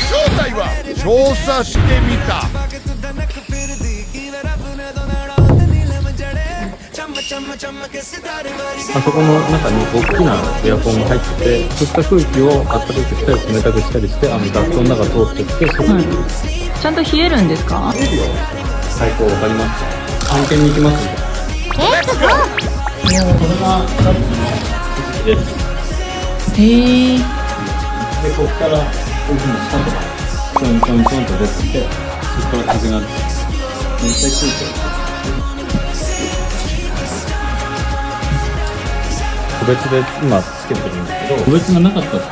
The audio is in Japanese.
正体は調査してみた。あそこの中に大きなエアコンが入ってて、そうした空気を温かくしたり冷たくしたりして、ダクトの中通ってきて、外に出る。ちゃんと冷えるんですか？冷えるよ。最高、わかります。探検に行きますんで。すごい。もうこれがさっきの続きです。へえ。で、ここからこういうふうに下とかちょんちょんちょんと出てきて、そこから風が熱帯空気を個別で今つけてるんですけど、個別がなかったっていう